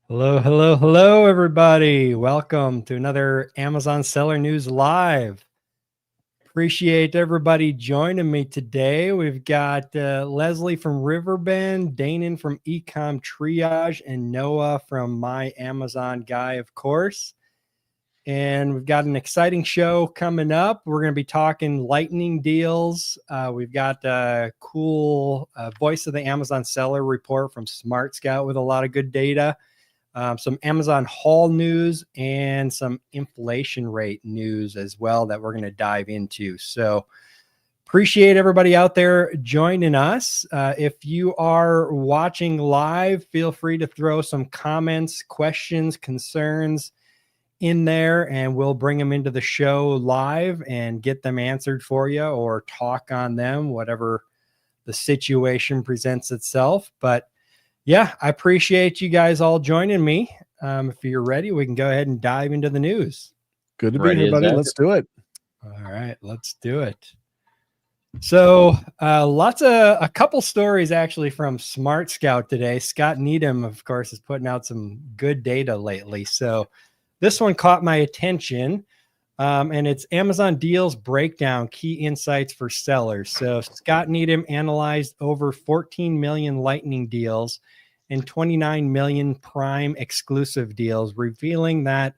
Hello, hello, hello, everybody. Welcome to another Amazon Seller News Live. Appreciate everybody joining me today. We've got Leslie from Riverbend, Danon from Ecom Triage, and Noah from My Amazon Guy, of course. And we've got an exciting show coming up. We're going to be talking lightning deals. We've got a cool Voice of the Amazon Seller report from Smart Scout with a lot of good data. Some Amazon haul news and some inflation rate news as well that we're going to dive into. So appreciate everybody out there joining us. If you are watching live, feel free to throw some comments, questions, concerns in there, and we'll bring them into the show live and get them answered for you or talk on them, whatever the situation presents itself. But yeah, I appreciate you guys all joining me. If you're ready, we can go ahead and dive into the news. Good to be here, buddy. Let's do it. All right, let's do it. So a couple stories actually from Smart Scout today. Scott Needham, of course, is putting out some good data lately. So this one caught my attention. And it's Amazon Deals Breakdown, Key Insights for Sellers. So Scott Needham analyzed over 14 million Lightning deals and 29 million Prime exclusive deals, revealing that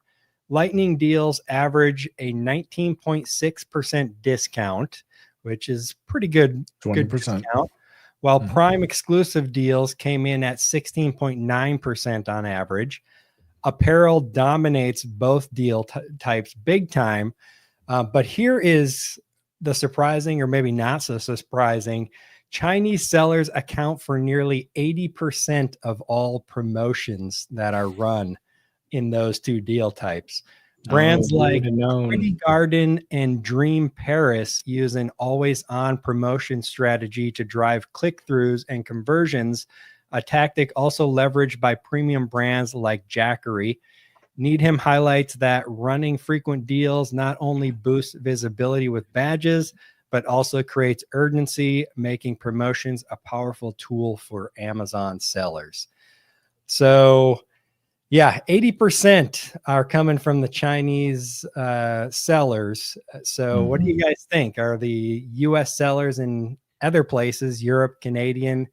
Lightning deals average a 19.6% discount, which is pretty good, 20%. good discount, while Prime exclusive deals came in at 16.9% on average. Apparel dominates both deal types big time. But here is the surprising, or maybe not so surprising. Chinese sellers account for nearly 80% of all promotions that are run in those two deal types. Brands like Pretty Garden and Dream Paris use an always-on promotion strategy to drive click-throughs and conversions, a tactic also leveraged by premium brands like Jackery. Needham highlights that running frequent deals not only boosts visibility with badges, but also creates urgency, making promotions a powerful tool for Amazon sellers. So, yeah, 80% are coming from the Chinese sellers. So what do you guys think? Are the U.S. sellers in other places, Europe, Canadian,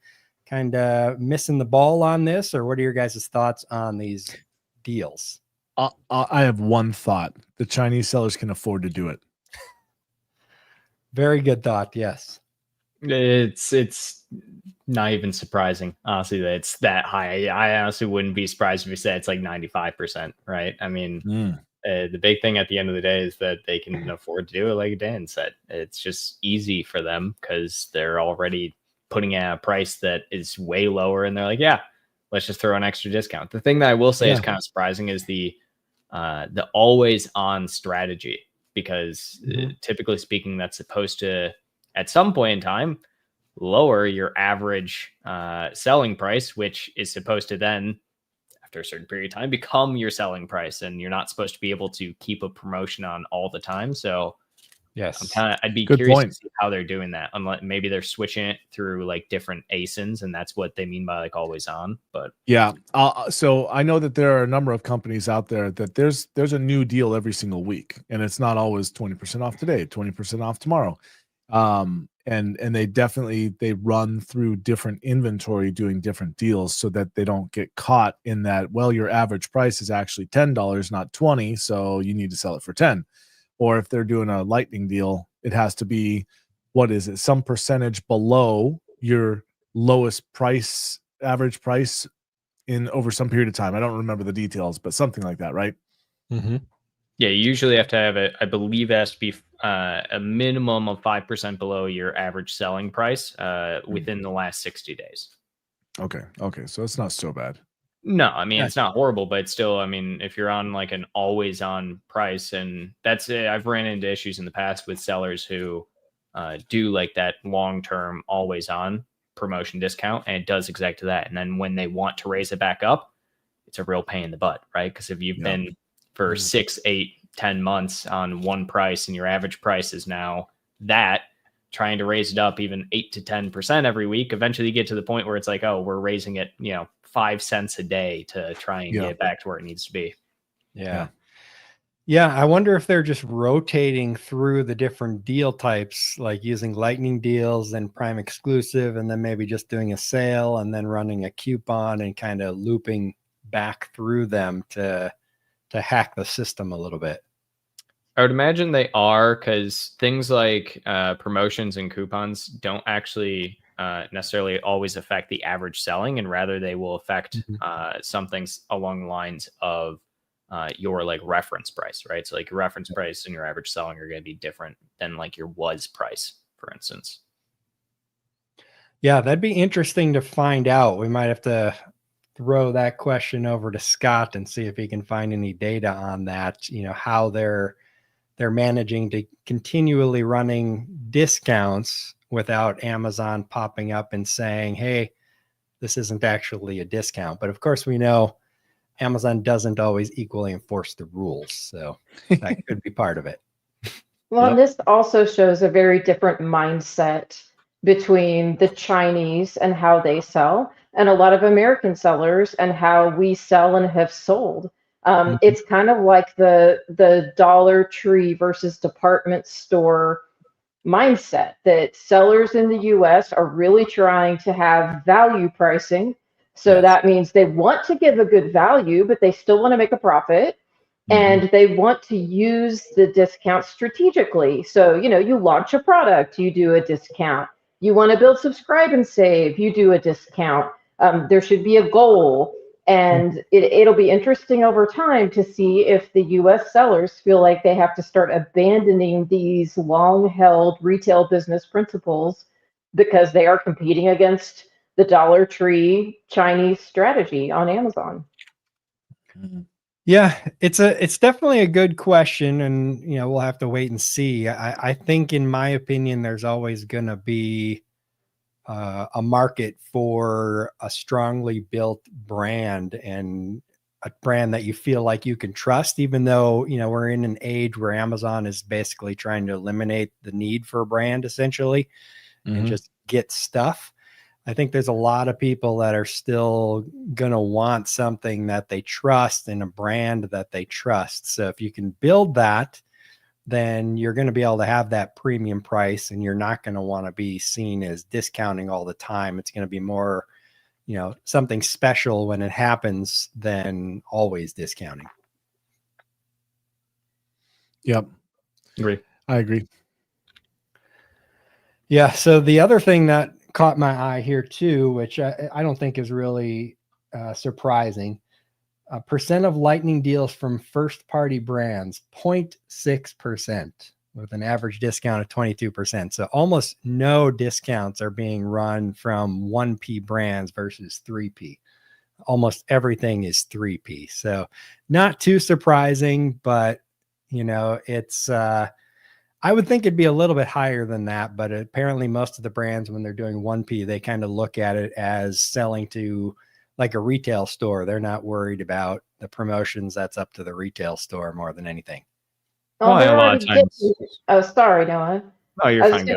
kind of missing the ball on this, or what are your guys' thoughts on these deals? I have one thought. The Chinese sellers can afford to do it. Very good thought. Yes. It's not even surprising, honestly, that it's that high. I honestly wouldn't be surprised if you said it's like 95%, right? I mean, the big thing at the end of the day is that they can afford to do it, like Dan said. It's just easy for them because they're already putting out a price that is way lower, and they're like, yeah, let's just throw an extra discount. The thing that I will say is kind of surprising is the always on strategy, because typically speaking, that's supposed to, at some point in time, lower your average selling price, which is supposed to then, after a certain period of time, become your selling price. And you're not supposed to be able to keep a promotion on all the time. So yes, I'd be curious to see how they're doing that. Unless maybe they're switching it through like different ASINs, and that's what they mean by like always on. But yeah, so I know that there are a number of companies out there that there's a new deal every single week, and it's not always 20% off today, 20% off tomorrow. And they run through different inventory doing different deals so that they don't get caught in that, well, your average price is actually $10, not 20, so you need to sell it for 10. Or if they're doing a lightning deal, it has to be, what is it, some percentage below your lowest price, average price in over some period of time. I don't remember the details, but something like that, right? Yeah, you usually have to have it. I believe it has to be a minimum of 5% below your average selling price within the last 60 days. Okay, so it's not so bad. No, I mean, it's not horrible, but it's still, I mean, if you're on like an always on price, and that's it, I've ran into issues in the past with sellers who do like that long-term always on promotion discount, and it does exactly that. And then when they want to raise it back up, it's a real pain in the butt, right? Because if you've been for 6, 8, 10 months on one price and your average price is now that, trying to raise it up even 8 to 10% every week. Eventually you get to the point where it's like, oh, we're raising it, 5 cents a day to try and get it back to where it needs to be. Yeah, I wonder if they're just rotating through the different deal types, like using lightning deals and prime exclusive, and then maybe just doing a sale and then running a coupon and kind of looping back through them to hack the system a little bit. I would imagine they are, because things like promotions and coupons don't actually necessarily always affect the average selling, and rather they will affect some things along the lines of your like reference price, right? So like your reference price and your average selling are going to be different than like your was price, for instance. Yeah, that'd be interesting to find out. We might have to throw that question over to Scott and see if he can find any data on that, how they're managing to continually running discounts without Amazon popping up and saying, hey, this isn't actually a discount. But of course, we know Amazon doesn't always equally enforce the rules. So that could be part of it. Well, this also shows a very different mindset between the Chinese and how they sell, and a lot of American sellers and how we sell and have sold. It's kind of like the Dollar Tree versus department store mindset, that sellers in the US are really trying to have value pricing. So that means they want to give a good value, but they still want to make a profit. And they want to use the discount strategically. So, you launch a product, you do a discount. You want to build subscribe and save, you do a discount. There should be a goal. And it'll be interesting over time to see if the US sellers feel like they have to start abandoning these long-held retail business principles because they are competing against the Dollar Tree Chinese strategy on Amazon. Yeah, it's definitely a good question, and we'll have to wait and see. I think, in my opinion, there's always going to be a market for a strongly built brand, and a brand that you feel like you can trust, even though we're in an age where Amazon is basically trying to eliminate the need for a brand, essentially, and just get stuff. I think there's a lot of people that are still going to want something that they trust and a brand that they trust. So if you can build that, then you're going to be able to have that premium price, and you're not going to want to be seen as discounting all the time. It's going to be more, something special when it happens than always discounting. Yep. I agree. Yeah. So the other thing that caught my eye here too, which I don't think is really surprising, percent of lightning deals from first party brands, 0.6%, with an average discount of 22%. So almost no discounts are being run from 1P brands versus 3P. Almost everything is 3P. So not too surprising, but it's I would think it'd be a little bit higher than that, but apparently most of the brands, when they're doing 1P, they kind of look at it as selling to like a retail store. They're not worried about the promotions. That's up to the retail store more than anything. A lot of times. Oh, sorry, Noah. Oh, you're fine.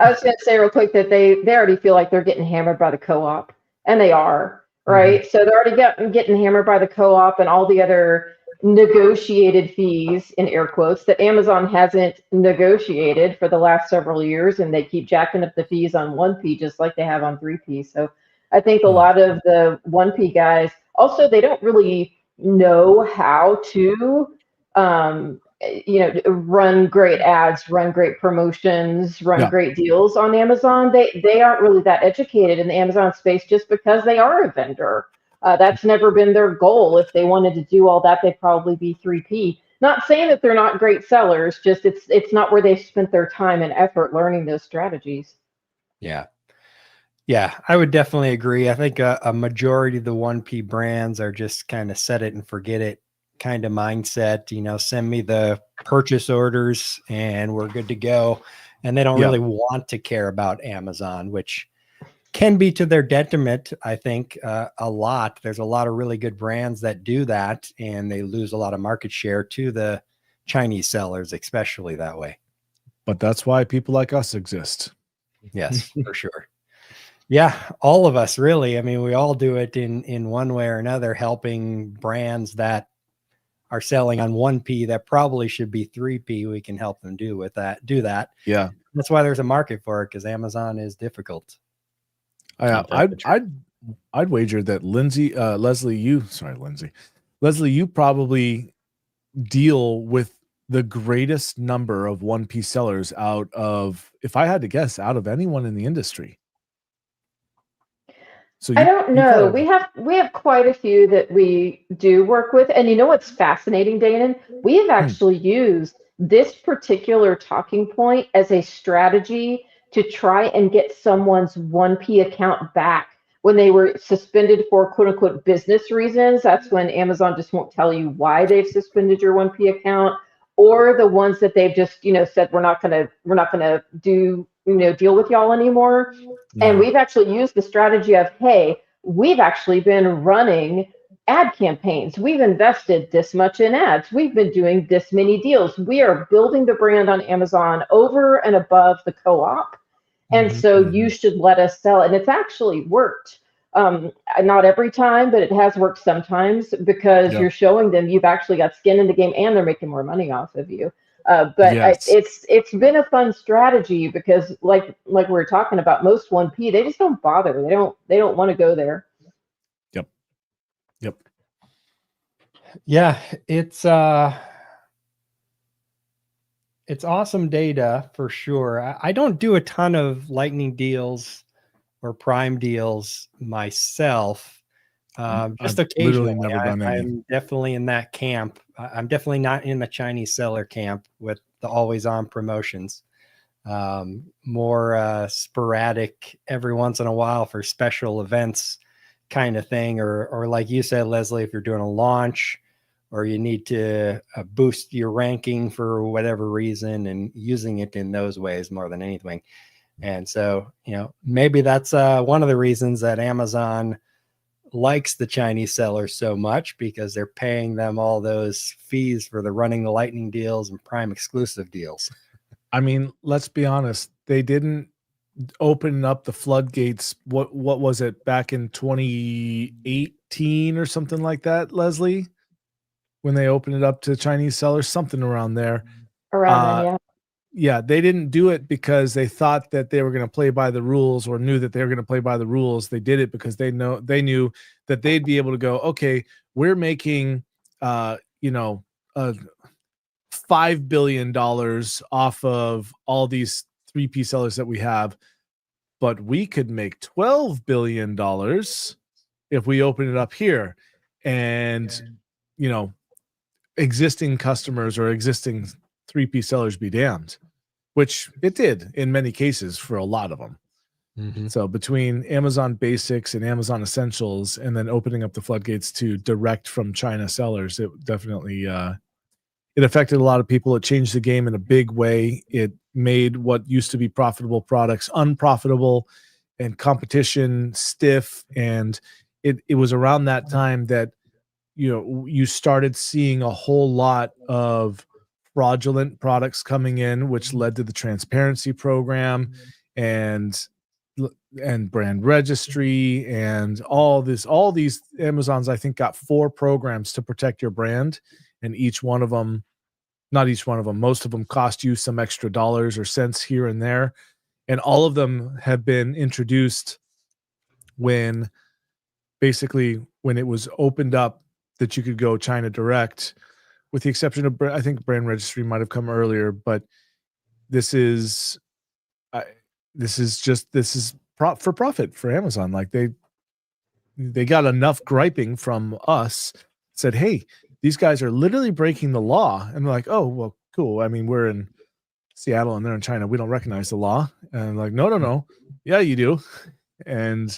I was going to say real quick that they already feel like they're getting hammered by the co-op, and they are, right? So they're already getting hammered by the co-op and all the other negotiated fees, in air quotes, that Amazon hasn't negotiated for the last several years, and they keep jacking up the fees on 1P just like they have on 3P. So I think a lot of the 1P guys also, they don't really know how to run great ads, run great promotions, run great deals on Amazon. They aren't really that educated in the Amazon space just because they are a vendor. That's never been their goal. If they wanted to do all that, they'd probably be 3P. Not saying that they're not great sellers, just it's not where they spent their time and effort learning those strategies. Yeah, I would definitely agree. I think a majority of the 1P brands are just kind of set it and forget it kind of mindset. Send me the purchase orders and we're good to go. And they don't really want to care about Amazon, which can be to their detriment, I think, a lot. There's a lot of really good brands that do that, and they lose a lot of market share to the Chinese sellers, especially that way. But that's why people like us exist. Yes, for sure. Yeah, all of us really. I mean, we all do it in one way or another, helping brands that are selling on 1P that probably should be 3P. We can help them do that. Yeah. That's why there's a market for it, because Amazon is difficult. I'd wager that Leslie, you probably deal with the greatest number of 1P sellers out of, if I had to guess, out of anyone in the industry. So I don't know. We have quite a few that we do work with, and you know what's fascinating, Danon? We have actually used this particular talking point as a strategy to try and get someone's 1P account back when they were suspended for quote unquote business reasons. That's when Amazon just won't tell you why they've suspended your 1P account, or the ones that they've just, said we're not gonna do, deal with y'all anymore. And we've actually used the strategy of, hey, we've actually been running ad campaigns. We've invested this much in ads. We've been doing this many deals. We are building the brand on Amazon over and above the co-op. And so you should let us sell it. And it's actually worked. Not every time, but it has worked sometimes, because you're showing them you've actually got skin in the game and they're making more money off of you. It's been a fun strategy, because like we were talking about, most 1P, they just don't bother. They don't want to go there. Yep. Yeah, it's awesome data for sure. I don't do a ton of Lightning deals or Prime deals myself. Just occasionally. Never done any. I'm definitely in that camp. I'm definitely not in the Chinese seller camp with the always on promotions. More sporadic every once in a while for special events kind of thing, or like you said, Leslie, if you're doing a launch or you need to boost your ranking for whatever reason, and using it in those ways more than anything. And so, maybe that's one of the reasons that Amazon likes the Chinese sellers so much, because they're paying them all those fees for the running the Lightning deals and Prime exclusive deals. I mean, let's be honest. They didn't open up the floodgates. What was it, back in 2018 or something like that, Leslie? When they opened it up to Chinese sellers, something around there. Around then, yeah. Yeah, they didn't do it because they thought that they were going to play by the rules, or knew that they were going to play by the rules. They did it because they knew that they'd be able to go, okay, we're making $5 billion off of all these 3P sellers that we have, but we could make $12 billion if we open it up here. And existing customers or existing 3P sellers be damned, which it did in many cases for a lot of them. So between Amazon Basics and Amazon Essentials, and then opening up the floodgates to direct from China sellers, it definitely it affected a lot of people. It changed the game in a big way. It made what used to be profitable products unprofitable, and competition stiff. And it was around that time that you started seeing a whole lot of fraudulent products coming in, which led to the transparency program and brand registry and all these Amazons. I think got 4 programs to protect your brand, and most of them cost you some extra dollars or cents here and there, and all of them have been introduced when it was opened up that you could go China direct, with the exception of, I think, brand registry might have come earlier, but this is for profit for Amazon. Like they got enough griping from us, said, hey, these guys are literally breaking the law. And they're like, oh, well, cool. I mean, we're in Seattle and they're in China. We don't recognize the law. And I'm like, no. Yeah, you do. And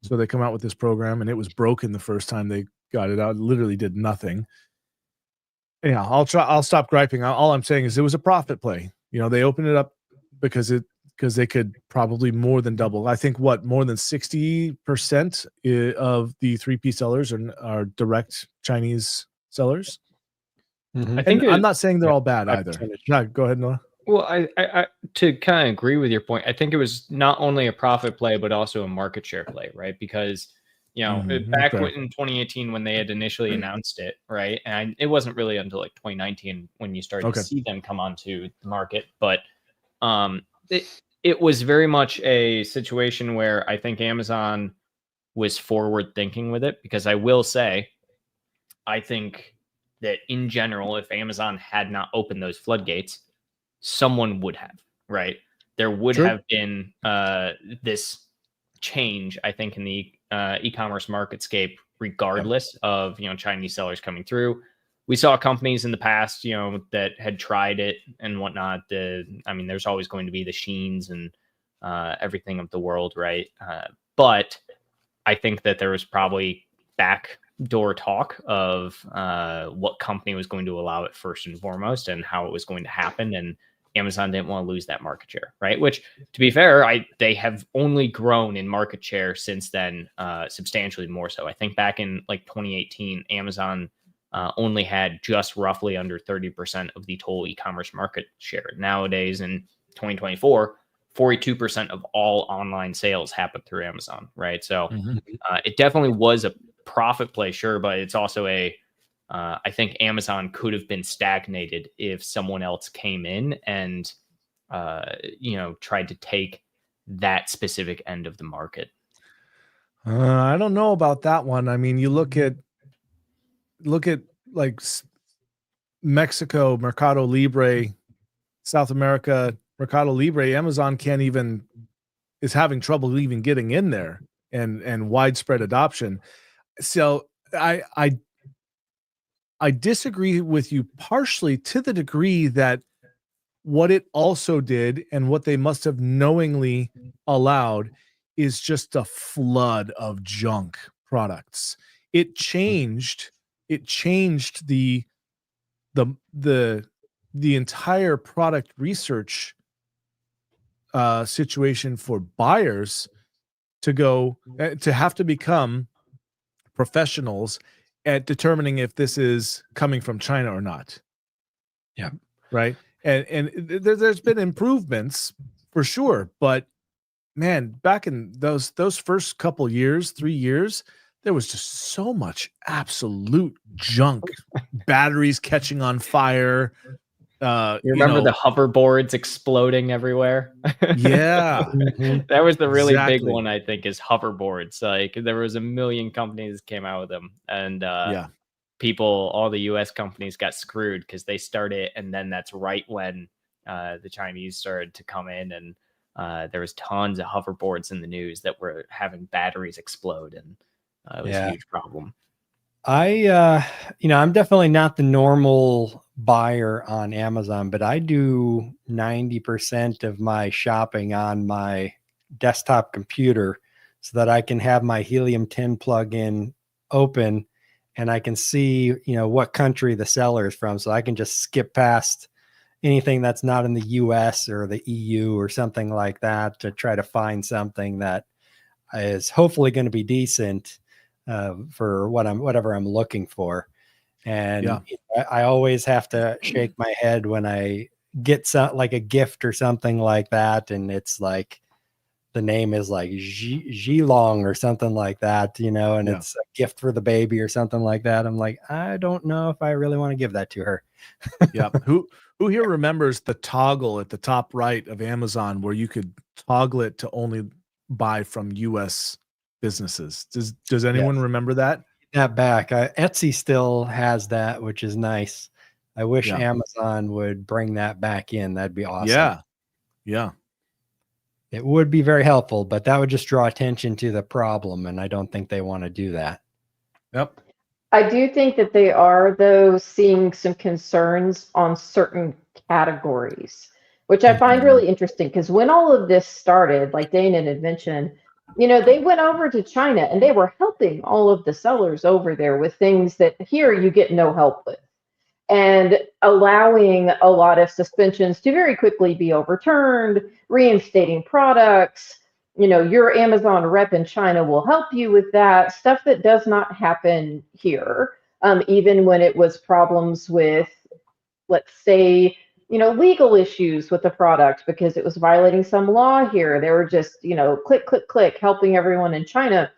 so they come out with this program, and it was broken the first time they got it out. It literally did nothing. Yeah, I'll stop griping. All I'm saying is it was a profit play. They opened it up because they could probably more than double. I think more than 60% of the 3P sellers are direct Chinese sellers. I think I'm not saying they're all bad either. No, go ahead, Noah. Well, I to kind of agree with your point. I think it was not only a profit play, but also a market share play, right? Because back in 2018 when they had initially announced it, right, and it wasn't really until like 2019 when you started to see them come onto the market, but it was very much a situation where I think Amazon was forward thinking with it, because I will say, I think that in general, if Amazon had not opened those floodgates, someone would have, right? There would have been this change, I think, in the e-commerce marketscape, regardless of Chinese sellers coming through. We saw companies in the past, that had tried it and whatnot. I mean, there's always going to be the Sheins and everything of the world, right? But I think that there was probably backdoor talk of what company was going to allow it first and foremost, and how it was going to happen. And Amazon didn't want to lose that market share, right? Which, to be fair, they have only grown in market share since then, substantially more so. I think back in like 2018, Amazon only had just roughly under 30% of the total e-commerce market share. Nowadays, in 2024, 42% of all online sales happen through Amazon, right? So it definitely was a profit play, sure, but it's also I think Amazon could have been stagnated if someone else came in and tried to take that specific end of the market. I don't know about that one. I mean, you look at like Mexico, Mercado Libre, South America, Mercado Libre, Amazon is having trouble even getting in there and widespread adoption. So I disagree with you partially, to the degree that what it also did, and what they must have knowingly allowed, is just a flood of junk products. It changed the entire product research situation for buyers to have to become professionals at determining if this is coming from China or not. Yeah. Right. And there's been improvements for sure, but man, back in those first couple years, 3 years, there was just so much absolute junk. Batteries catching on fire. You remember the hoverboards exploding everywhere? Yeah. That was the really big one, I think, is hoverboards. Like, there was a million companies that came out with them, and all the US companies got screwed because they started, and then that's right when the Chinese started to come in, and there was tons of hoverboards in the news that were having batteries explode, and it was a huge problem. I'm definitely not the normal buyer on Amazon, but I do 90% of my shopping on my desktop computer so that I can have my Helium 10 plugin open and I can see, what country the seller is from. So I can just skip past anything that's not in the US or the EU or something like that to try to find something that is hopefully going to be decent for whatever I'm looking for. And I always have to shake my head when I get like a gift or something like that, and it's like the name is like Zhilong or something like that, and it's a gift for the baby or something like that. I'm like, I don't know if I really want to give that to her. Yeah. Who here remembers the toggle at the top right of Amazon where you could toggle it to only buy from US businesses? Does anyone remember that? That back. Etsy still has that, which is nice. I wish Amazon would bring that back in. That'd be awesome. Yeah. It would be very helpful, but that would just draw attention to the problem, and I don't think they want to do that. Yep. I do think that they are, though, seeing some concerns on certain categories, which I find really interesting, because when all of this started, like Dana had mentioned, they went over to China and they were helping all of the sellers over there with things that here you get no help with, and allowing a lot of suspensions to very quickly be overturned, reinstating products. Your Amazon rep in China will help you with that stuff that does not happen here. Even when it was problems with, let's say, legal issues with the product because it was violating some law here. They were just, click, click, click, helping everyone in China.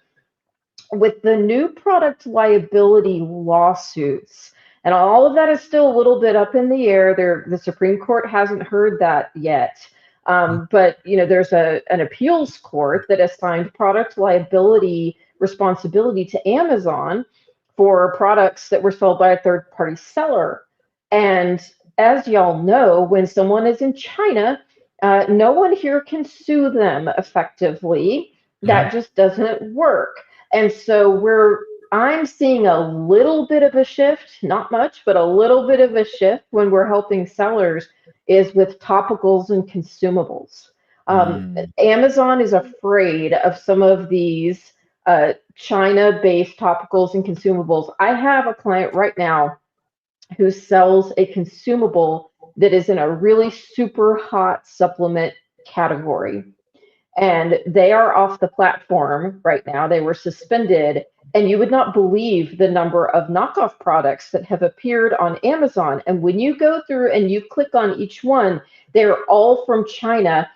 With the new product liability lawsuits, and all of that is still a little bit up in the air. The Supreme Court hasn't heard that yet. But there's an appeals court that assigned product liability responsibility to Amazon for products that were sold by a third-party seller. And as y'all know, when someone is in China, no one here can sue them effectively. That just doesn't work. And so I'm seeing a little bit of a shift, not much, but a little bit of a shift when we're helping sellers is with topicals and consumables. Amazon is afraid of some of these China-based topicals and consumables. I have a client right now who sells a consumable that is in a really super hot supplement category. And they are off the platform right now. They were suspended. And you would not believe the number of knockoff products that have appeared on Amazon. And when you go through and you click on each one, they're all from China.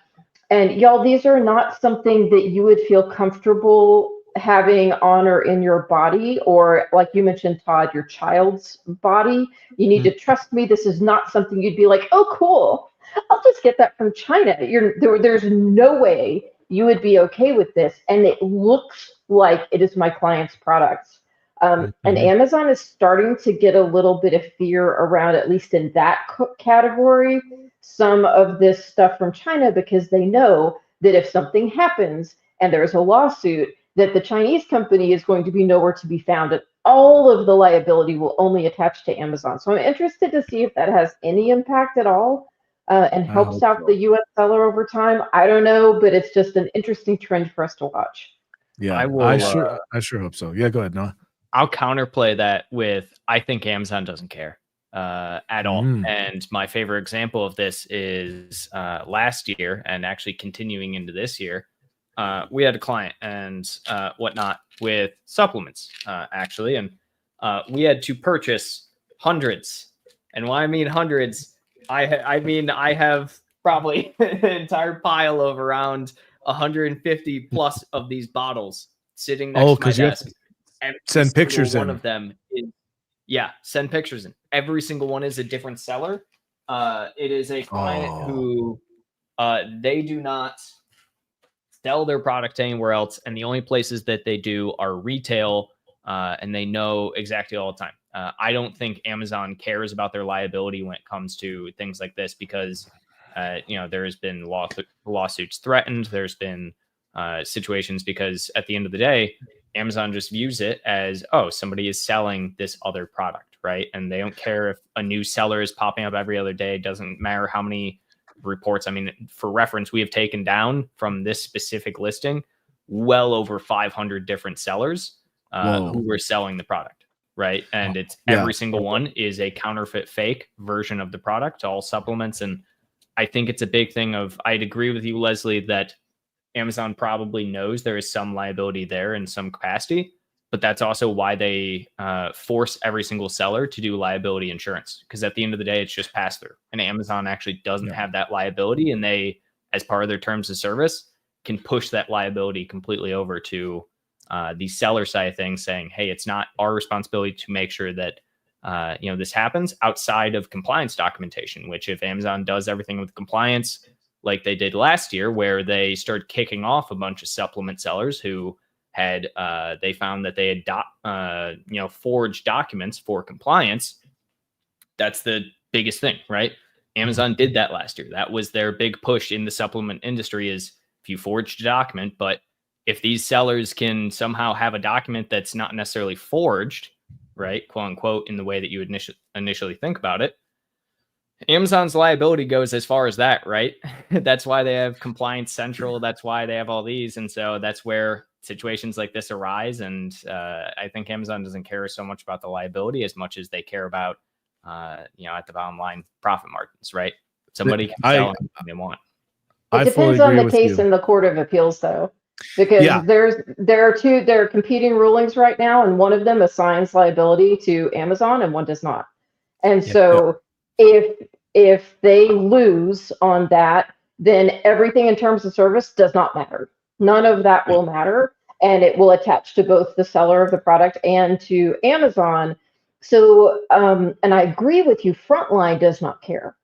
And y'all, these are not something that you would feel comfortable having on or in your body, or like you mentioned, Todd, your child's body. You need to trust me. This is not something you'd be like, oh, cool, I'll just get that from China. There's no way you would be okay with this. And it looks like it is my client's products. And Amazon is starting to get a little bit of fear around, at least in that category, some of this stuff from China, because they know that if something happens and there's a lawsuit, that the Chinese company is going to be nowhere to be found, and all of the liability will only attach to Amazon. So I'm interested to see if that has any impact at all and helps out the U.S. seller over time. I don't know, but it's just an interesting trend for us to watch. Yeah, I sure hope so. Yeah, go ahead, Noah. I'll counterplay that with, I think Amazon doesn't care at all. And my favorite example of this is last year, and actually continuing into this year. We had a client and whatnot with supplements, actually. And we had to purchase hundreds. And when I mean hundreds, I mean I have probably an entire pile of around 150 plus of these bottles sitting next to my desk. Send pictures in. One of them is, send pictures in. Every single one is a different seller. It is a client who they do not sell their product anywhere else, and the only places that they do are retail, and they know exactly all the time. I don't think Amazon cares about their liability when it comes to things like this because, there's been lawsuits threatened. There's been situations because at the end of the day, Amazon just views it as, oh, somebody is selling this other product, right? And they don't care if a new seller is popping up every other day. It doesn't matter how many reports. I mean, for reference, we have taken down from this specific listing well over 500 different sellers who were selling the product, right? And it's every single one is a counterfeit fake version of the product, all supplements. And I think it's a big thing of, I'd agree with you, Leslie, that Amazon probably knows there is some liability there in some capacity, but that's also why they force every single seller to do liability insurance. Because at the end of the day, it's just pass through. And Amazon actually doesn't have that liability. And they, as part of their terms of service, can push that liability completely over to the seller side of things, saying, hey, it's not our responsibility to make sure that this happens outside of compliance documentation, which if Amazon does everything with compliance, like they did last year, where they started kicking off a bunch of supplement sellers who had they found that they had forged documents for compliance. That's the biggest thing, right? Amazon did that last year. That was their big push in the supplement industry, is if you forged a document, but if these sellers can somehow have a document that's not necessarily forged, right, quote unquote, in the way that you initially think about it, Amazon's liability goes as far as that, right? That's why they have Compliance Central. That's why they have all these. And so that's where situations like this arise. And I think Amazon doesn't care so much about the liability as much as they care about, at the bottom line, profit margins, right? Somebody can sell anything they want. It depends on the case in the Court of Appeals, though, because there are competing rulings right now, and one of them assigns liability to Amazon and one does not. And so if if they lose on that, then everything in terms of service does not matter. None of that will matter, and it will attach to both the seller of the product and to Amazon. So, and I agree with you, Frontline does not care.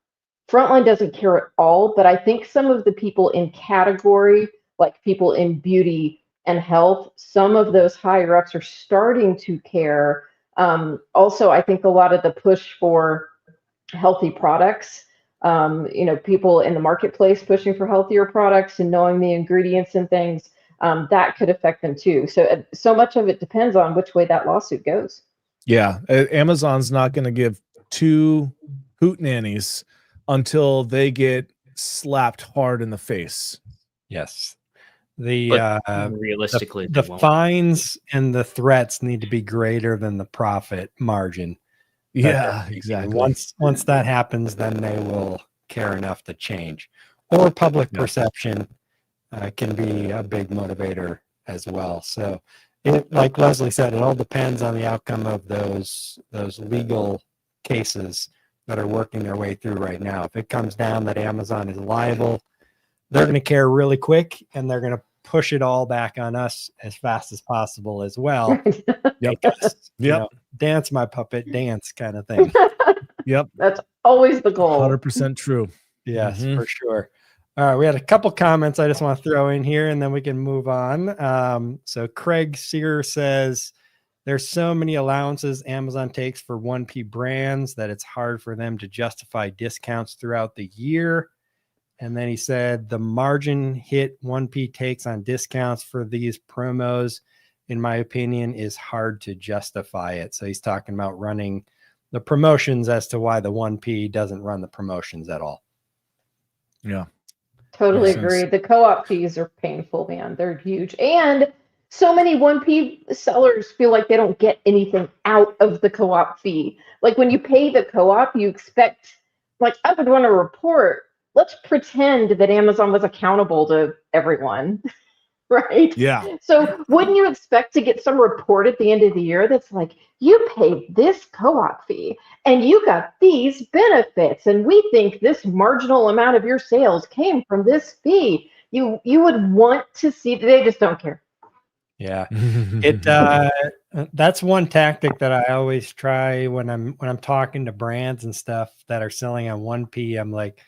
Frontline doesn't care at all, but I think some of the people in category, like people in beauty and health, some of those higher ups are starting to care. Also, I think a lot of the push for healthy products, people in the marketplace pushing for healthier products and knowing the ingredients and things, that could affect them too. So much of it depends on which way that lawsuit goes. Yeah, Amazon's not going to give two hootenannies until they get slapped hard in the face. Yes. Realistically, the fines and the threats need to be greater than the profit margin. Yeah, exactly. Once that happens, then they will care enough to change. Or public perception can be a big motivator as well. So, like Leslie said, it all depends on the outcome of those legal cases that are working their way through right now. If it comes down that Amazon is liable, they're going to care really quick, and they're going to push it all back on us as fast as possible as well. Make us, dance my puppet, dance kind of thing. Yep. That's always the goal. 100% true. Yes, for sure. All right, we had a couple comments I just want to throw in here, and then we can move on. So Craig Sear says, there's so many allowances Amazon takes for 1P brands that it's hard for them to justify discounts throughout the year. And then he said the margin hit 1P takes on discounts for these promos, in my opinion, is hard to justify it. So he's talking about running the promotions as to why the 1P doesn't run the promotions at all. Yeah. Totally agree. The co-op fees are painful, man. They're huge. And so many 1P sellers feel like they don't get anything out of the co-op fee. Like when you pay the co-op, you expect, like, I would want to report. Let's pretend that Amazon was accountable to everyone, right? Yeah. So wouldn't you expect to get some report at the end of the year that's like, you paid this co-op fee and you got these benefits, and we think this marginal amount of your sales came from this fee. You would want to see. They just don't care. Yeah, that's one tactic that I always try when I'm talking to brands and stuff that are selling on 1P. I'm like,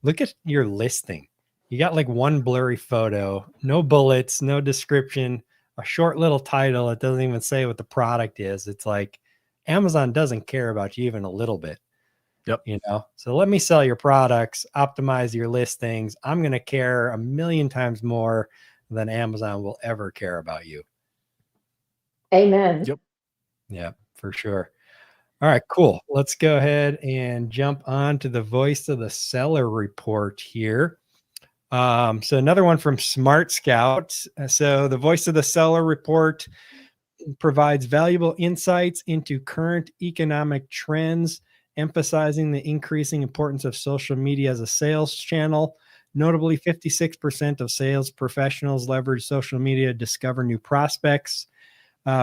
look at your listing. You got like one blurry photo, no bullets, no description, a short little title. It doesn't even say what the product is. It's like Amazon doesn't care about you even a little bit. Yep. So let me sell your products, optimize your listings. I'm going to care a million times more than Amazon will ever care about you. Amen. Yep. Yeah, for sure. All right, cool. Let's go ahead and jump on to the Voice of the Seller report here. So another one from Smart Scout. So the Voice of the Seller report provides valuable insights into current economic trends, emphasizing the increasing importance of social media as a sales channel. Notably, 56% of sales professionals leverage social media to discover new prospects.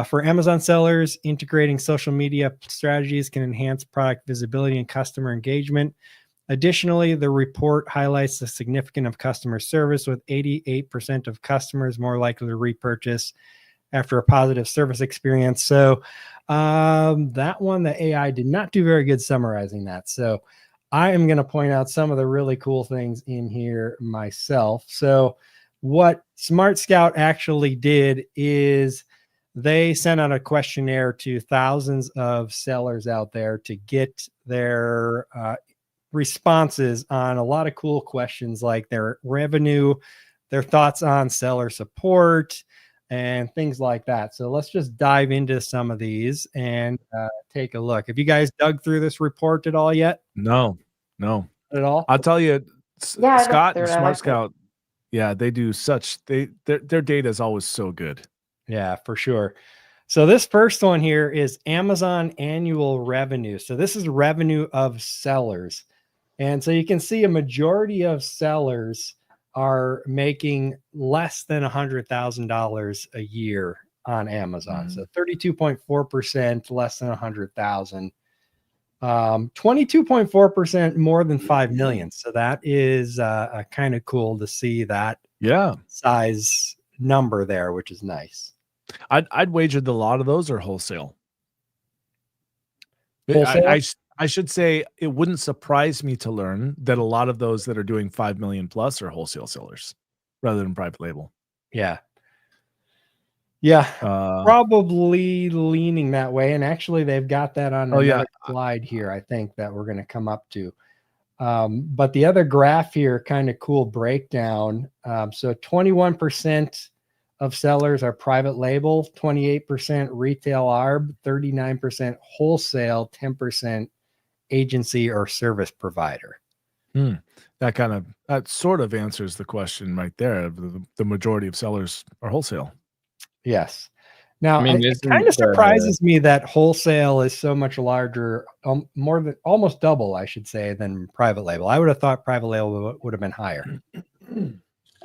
For Amazon sellers, integrating social media strategies can enhance product visibility and customer engagement. Additionally, the report highlights the significance of customer service, with 88% of customers more likely to repurchase after a positive service experience. So that one, the AI did not do very good summarizing that. So I am going to point out some of the really cool things in here myself. So what Smart Scout actually did is they sent out a questionnaire to thousands of sellers out there to get their responses on a lot of cool questions like their revenue, their thoughts on seller support, and things like that. So let's just dive into some of these and take a look. Have you guys dug through this report at all yet? No. Not at all? I'll tell you, Yeah, Scott and Smart Scout, they do their data is always so good. Yeah, for sure. So this first one here is Amazon annual revenue. So this is revenue of sellers. And so you can see a majority of sellers are making less than $100,000 a year on Amazon. So 32.4% less than 100,000. 22.4% more than 5 million. So that is kind of cool to see that size number there, which is nice. I'd wagered a lot of those are wholesale. Wholesale? I should say it wouldn't surprise me to learn that a lot of those that are doing 5 million plus are wholesale sellers rather than private label. Yeah. Probably leaning that way. And actually, they've got that on another slide here, I think, that we're going to come up to. But the other graph here, kind of cool breakdown. So 21% of sellers are private label, 28% retail ARB, 39% wholesale, 10% agency or service provider. That sort of answers the question right there. The majority of sellers are wholesale. Yes. Now, it kind of surprises me that wholesale is so much larger, more than almost double, I should say, than private label. I would have thought private label would have been higher.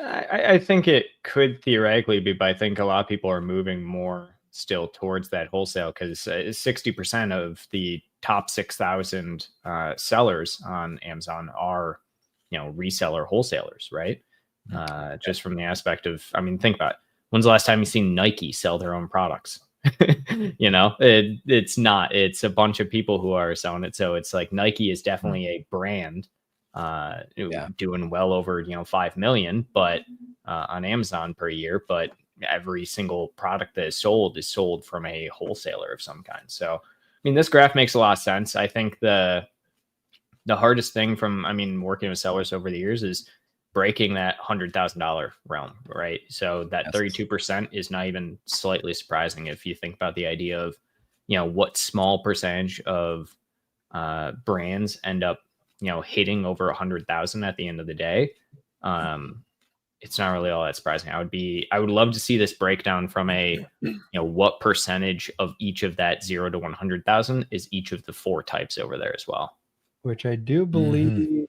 I think it could theoretically be, but I think a lot of people are moving more still towards that wholesale because 60% of the top 6,000 sellers on Amazon are, reseller wholessalers, right? Just from the aspect of, think about it. When's the last time you seen Nike sell their own products? It's not. It's a bunch of people who are selling it. So it's like Nike is definitely a brand doing well over 5 million, but on Amazon per year. But every single product that is sold from a wholesaler of some kind. So this graph makes a lot of sense. I think the hardest thing from working with sellers over the years is breaking that $100,000 realm, right? So that 32% is not even slightly surprising if you think about the idea of, what small percentage of brands end up, hitting over 100,000 at the end of the day. It's not really all that surprising. I would love to see this breakdown from a, what percentage of each of that 0 to 100,000 is each of the 4 types over there as well. Which I do believe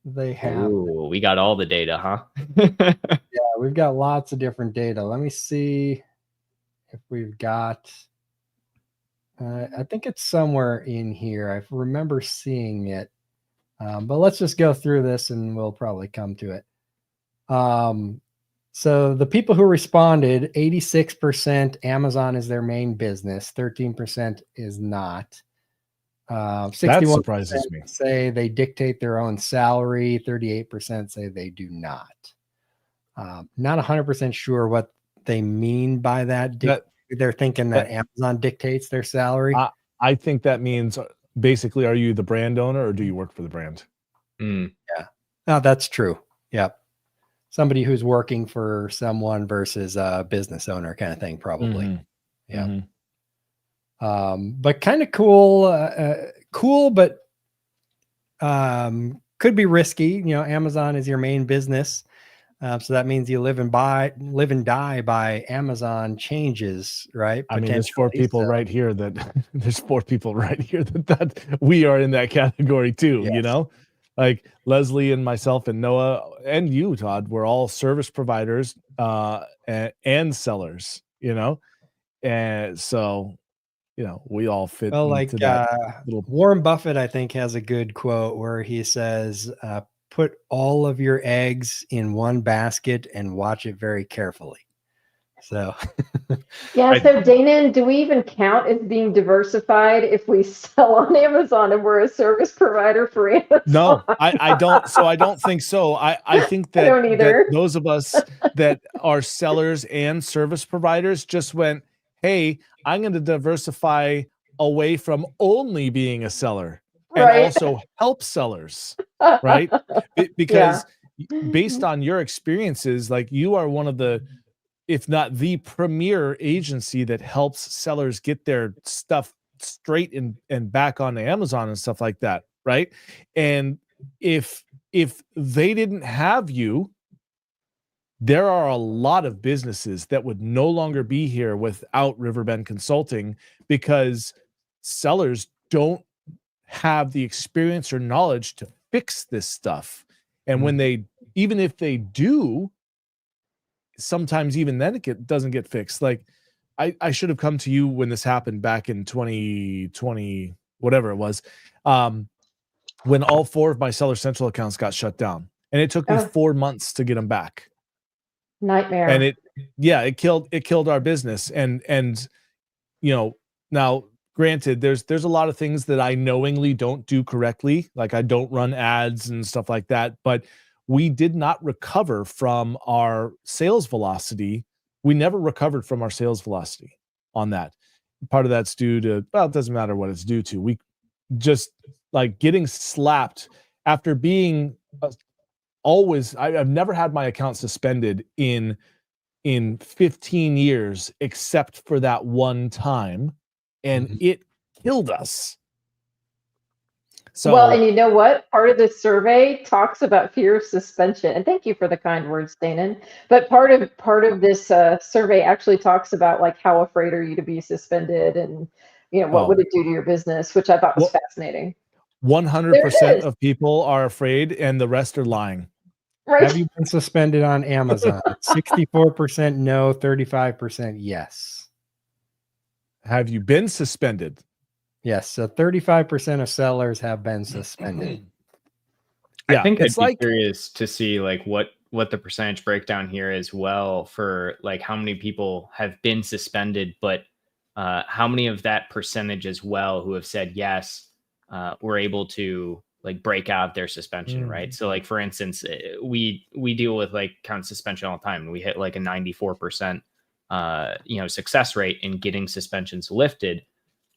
they have. Ooh, we got all the data, huh? Yeah, we've got lots of different data. Let me see if we've got. I think it's somewhere in here. I remember seeing it, but let's just go through this and we'll probably come to it. So the people who responded, 86% Amazon is their main business, 13% is not. 61% that surprises me. Say they dictate their own salary, 38% say they do not. Not 100% sure what they mean by that. They're thinking that Amazon dictates their salary. I think that means basically, are you the brand owner or do you work for the brand? Yeah, no, that's true. Yep. Somebody who's working for someone versus a business owner kind of thing, probably. Yeah. But kind of cool, but could be risky. Amazon is your main business. So that means you live and die by Amazon changes, right? There's 4 people right here there's 4 people right here that we are in that category too, like Leslie and myself and Noah and you, Todd, we're all service providers and sellers, and so we all fit into that little. Warren Buffett, I think, has a good quote where he says, put all of your eggs in one basket and watch it very carefully. So so Dana, do we even count as being diversified if we sell on Amazon and we're a service provider for Amazon? No, I don't. So I don't think so. I think that, that those of us that are sellers and service providers just went, hey, I'm going to diversify away from only being a seller and also help sellers, right? Because based on your experiences, like you are one of the, if not the premier agency that helps sellers get their stuff straight and back onto Amazon and stuff like that, right? And if they didn't have you, there are a lot of businesses that would no longer be here without Riverbend Consulting because sellers don't have the experience or knowledge to fix this stuff. And when even if they do, sometimes even then it doesn't get fixed. Like I should have come to you when this happened back in 2020, whatever it was, when all 4 of my Seller Central accounts got shut down, and it took me 4 months to get them back. Nightmare. And it killed our business. And now granted, there's a lot of things that I knowingly don't do correctly, like I don't run ads and stuff like that, but we did not recover from our sales velocity. We never recovered from our sales velocity on that. Part of that's due to, well, it doesn't matter what it's due to. We just like getting slapped after being I've never had my account suspended in 15 years, except for that one time. And it killed us. So, well, and you know what? Part of the survey talks about fear of suspension, and thank you for the kind words, Danon. But part of this survey actually talks about like how afraid are you to be suspended, and what would it do to your business, which I thought was fascinating. 100% of people are afraid, and the rest are lying. Right? Have you been suspended on Amazon? 64% no, 35% yes. Have you been suspended? Yes, so 35% of sellers have been suspended. I think I'd be curious to see like what the percentage breakdown here is, well, for like how many people have been suspended, but how many of that percentage as well who have said yes were able to like break out their suspension, right? So like for instance, we deal with like count suspension all the time. We hit like a 94% success rate in getting suspensions lifted.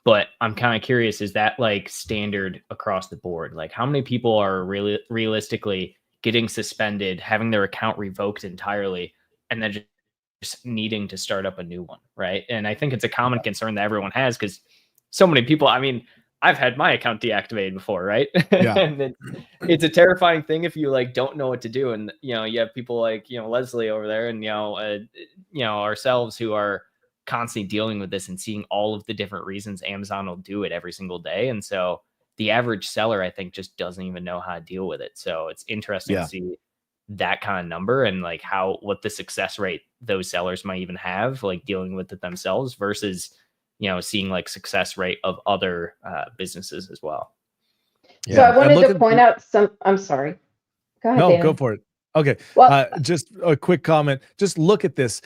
But I'm kind of curious, is that like standard across the board? Like how many people are really realistically getting suspended, having their account revoked entirely, and then just needing to start up a new one, right? And I think it's a common concern that everyone has, because so many people, I mean, I've had my account deactivated before, right? Yeah. And it's a terrifying thing if you like don't know what to do. And you have people like Leslie over there, and ourselves who are constantly dealing with this and seeing all of the different reasons Amazon will do it every single day. And so the average seller, I think, just doesn't even know how to deal with it. So it's interesting to see that kind of number and like what the success rate those sellers might even have, like dealing with it themselves versus seeing like success rate of other businesses as well. Yeah. So I wanted to point out I'm sorry. Go ahead. No, Dana. go for it. Okay. Well, just a quick comment. Just look at this.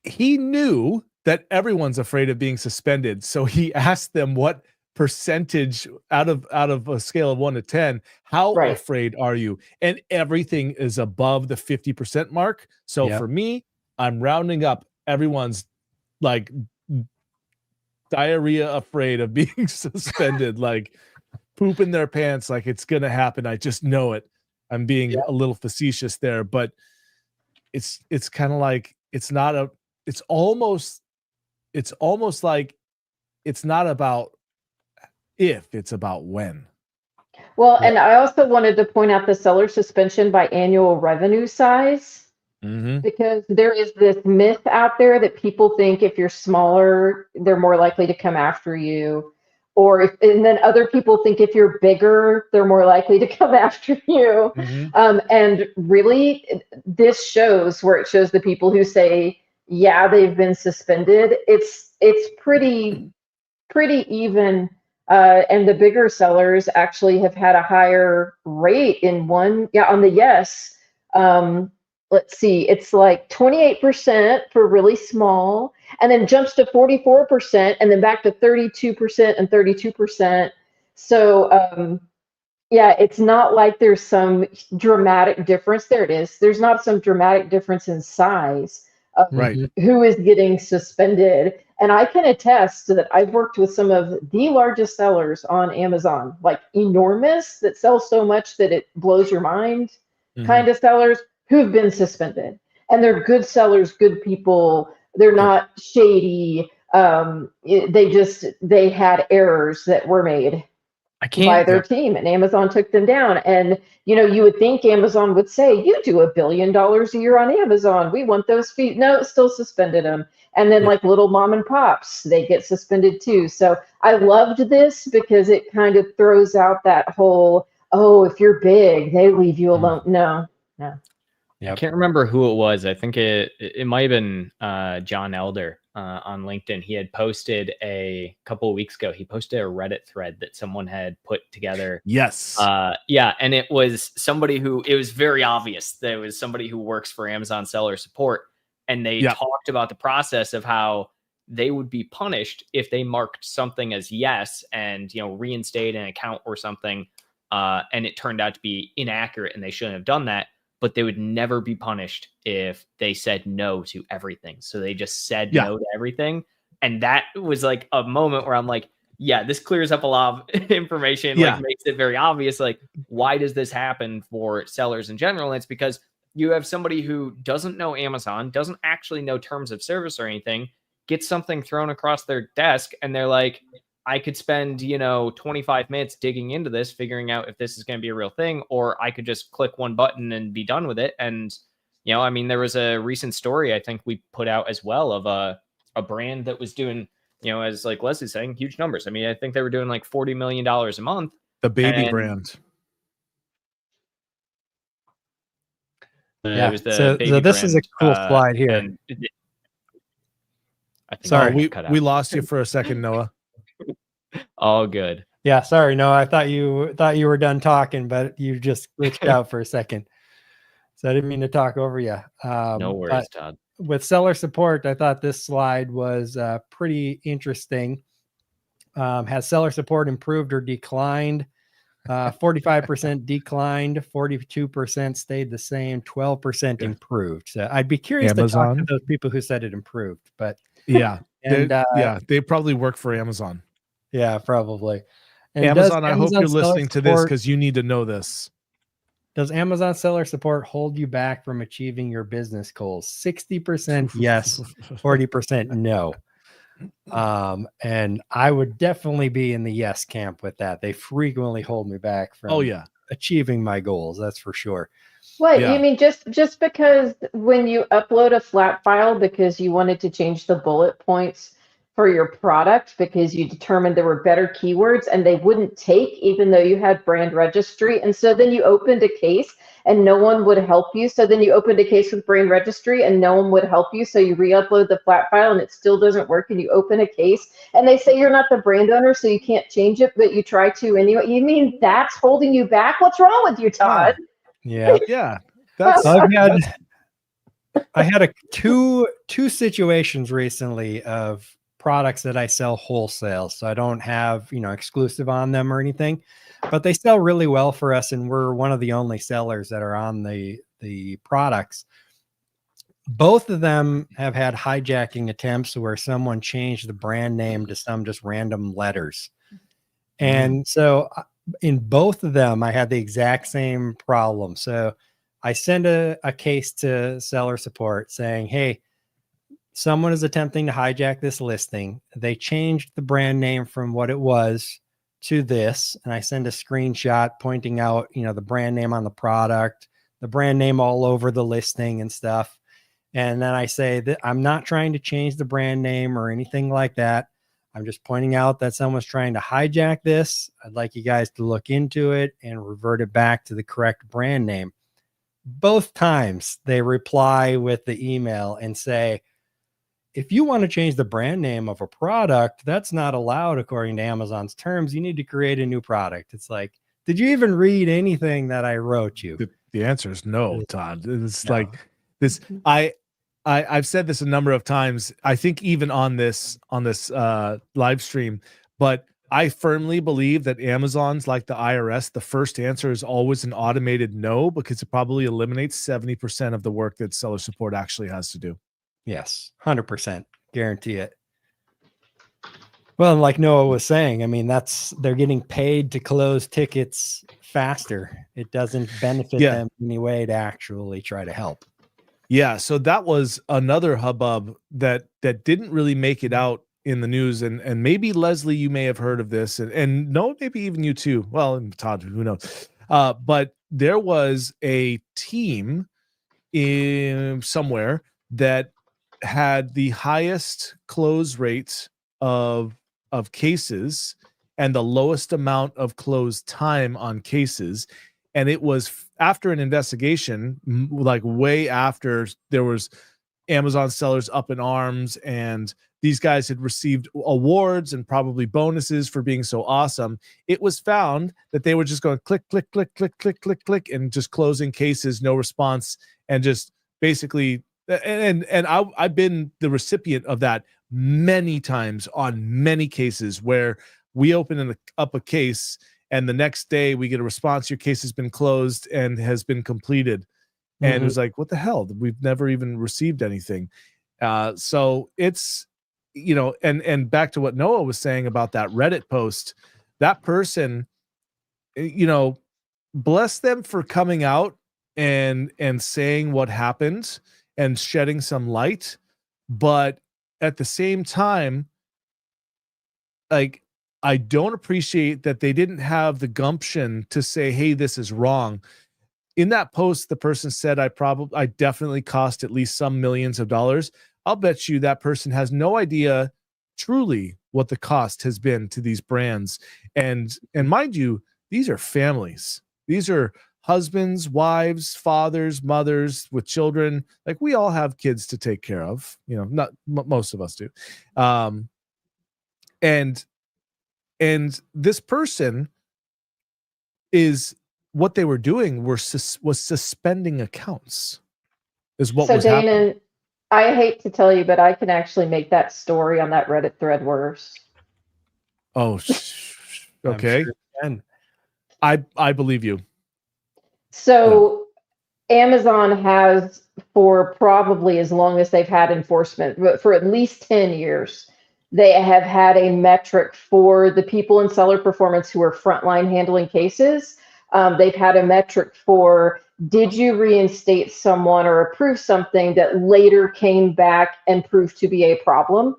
He knew that everyone's afraid of being suspended, so he asked them what percentage out of a scale of 1 to 10, how afraid are you? And everything is above the 50% mark. So for me, I'm rounding up. Everyone's like diarrhea afraid of being suspended, like pooping their pants, like it's gonna happen. I just know it. I'm being a little facetious there, but it's kind of like it's almost like it's not about if, it's about when. Well, and I also wanted to point out the seller suspension by annual revenue size, because there is this myth out there that people think if you're smaller, they're more likely to come after you. And then other people think if you're bigger, they're more likely to come after you. And really, this shows where it shows the people who say, yeah, they've been suspended. It's pretty even. And the bigger sellers actually have had a higher rate on the yes. Let's see, it's like 28% for really small, and then jumps to 44%, and then back to 32% and 32%. So it's not like there's some dramatic difference. There it is. There's not some dramatic difference in size of who is getting suspended. And I can attest that I've worked with some of the largest sellers on Amazon, like enormous, that sell so much that it blows your mind kind of sellers who've been suspended. And they're good sellers, good people. They're not shady. They had errors that were made by their team, and Amazon took them down. And you would think Amazon would say, you do $1 billion a year on Amazon, we want those fees. No, still suspended them. And then like little mom and pops, they get suspended too. So I loved this because it kind of throws out that whole, if you're big, they leave you alone. No. I can't remember who it was. I think it might have been John Elder on LinkedIn. He had posted a couple of weeks ago. He posted a Reddit thread that someone had put together. Yes. Yeah, and it was somebody who, it was very obvious that it was somebody who works for Amazon seller support, and they talked about the process of how they would be punished if they marked something as yes and reinstate an account or something, and it turned out to be inaccurate and they shouldn't have done that. But they would never be punished if they said no to everything. So they just said no to everything. And that was like a moment where I'm like, yeah, this clears up a lot of information, like makes it very obvious. Like, why does this happen for sellers in general? And it's because you have somebody who doesn't know Amazon, doesn't actually know terms of service or anything, gets something thrown across their desk, and they're like, I could spend, 25 minutes digging into this, figuring out if this is going to be a real thing, or I could just click one button and be done with it. And, I mean, there was a recent story I think we put out as well of a brand that was doing, as like Leslie's saying, huge numbers. I mean, I think they were doing like $40 million a month. The baby brand. It was the so baby this brand, is a cool slide here. Sorry, we lost you for a second, Noah. All good. Yeah, sorry, no, I thought you were done talking, but you just glitched out for a second. So I didn't mean to talk over you. No worries, Todd. With seller support, I thought this slide was pretty interesting. Has seller support improved or declined? 45% declined, 42% stayed the same, 12% improved. So I'd be curious to talk to those people who said it improved, but they probably work for Amazon. Yeah, probably. And Amazon, I hope you're listening to this because you need to know this. Does Amazon seller support hold you back from achieving your business goals? 60% yes, 40% no. And I would definitely be in the yes camp with that. They frequently hold me back from achieving my goals. That's for sure. What you mean? Just because when you upload a flat file because you wanted to change the bullet points for your product because you determined there were better keywords and they wouldn't take, even though you had brand registry, and so then you opened a case and no one would help you. So then you opened a case with brand registry and no one would help you. So you re-upload the flat file and it still doesn't work. And you open a case and they say you're not the brand owner, so you can't change it, but you try to anyway. You mean that's holding you back? What's wrong with you, Todd? Yeah. I had two situations recently of products that I sell wholesale. So I don't have, exclusive on them or anything, but they sell really well for us. And we're one of the only sellers that are on the products. Both of them have had hijacking attempts where someone changed the brand name to some just random letters. And so in both of them, I had the exact same problem. So I send a case to seller support saying, hey, someone is attempting to hijack this listing. They changed the brand name from what it was to this. And I send a screenshot pointing out, the brand name on the product, the brand name all over the listing and stuff. And then I say that I'm not trying to change the brand name or anything like that. I'm just pointing out that someone's trying to hijack this. I'd like you guys to look into it and revert it back to the correct brand name. Both times they reply with the email and say, if you want to change the brand name of a product, that's not allowed according to Amazon's terms. You need to create a new product. It's like, did you even read anything that I wrote you? The answer is no, Todd. It's like this. I've said this a number of times. I think even on this live stream, but I firmly believe that Amazon's like the IRS. The first answer is always an automated no, because it probably eliminates 70% of the work that seller support actually has to do. Yes, 100%. Guarantee it. Well, like Noah was saying, I mean, they're getting paid to close tickets faster. It doesn't benefit them in any way to actually try to help. Yeah, so that was another hubbub that didn't really make it out in the news, and maybe Leslie, you may have heard of this, and no, maybe even you too. Well, Todd, who knows? But there was a team in somewhere that had the highest close rate of cases and the lowest amount of close time on cases, And it was after an investigation, like way after there was Amazon sellers up in arms, and these guys had received awards and probably bonuses for being so awesome. It was found that they were just going click, click, click, click, click, click, click, and just closing cases, no response, and just basically. And I've been the recipient of that many times on many cases where we open up a case and the next day we get a response, your case has been closed and has been completed. And it was like, what the hell? We've never even received anything. So it's, and back to what Noah was saying about that Reddit post, that person, bless them for coming out and saying what happened and shedding some light. But at the same time, like, I don't appreciate that they didn't have the gumption to say, hey, this is wrong. In that post, the person said, I definitely cost at least some millions of dollars. I'll bet you that person has no idea truly what the cost has been to these brands. And mind you, these are families. These are husbands, wives, fathers, mothers with children. Like, we all have kids to take care of, not most of us do. And this person is, what they were doing was suspending accounts is what was Dana, happening. I hate to tell you, but I can actually make that story on that Reddit thread worse. Oh, okay. Sure. I believe you. So Amazon has, for probably as long as they've had enforcement, but for at least 10 years, they have had a metric for the people in seller performance who are frontline handling cases. They've had a metric for, did you reinstate someone or approve something that later came back and proved to be a problem?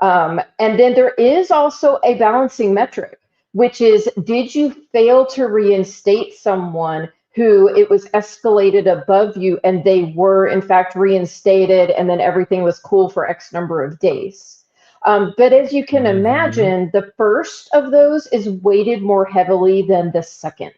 And then there is also a balancing metric, which is, did you fail to reinstate someone who it was escalated above you and they were in fact reinstated and then everything was cool for X number of days? But as you can imagine, the first of those is weighted more heavily than the second.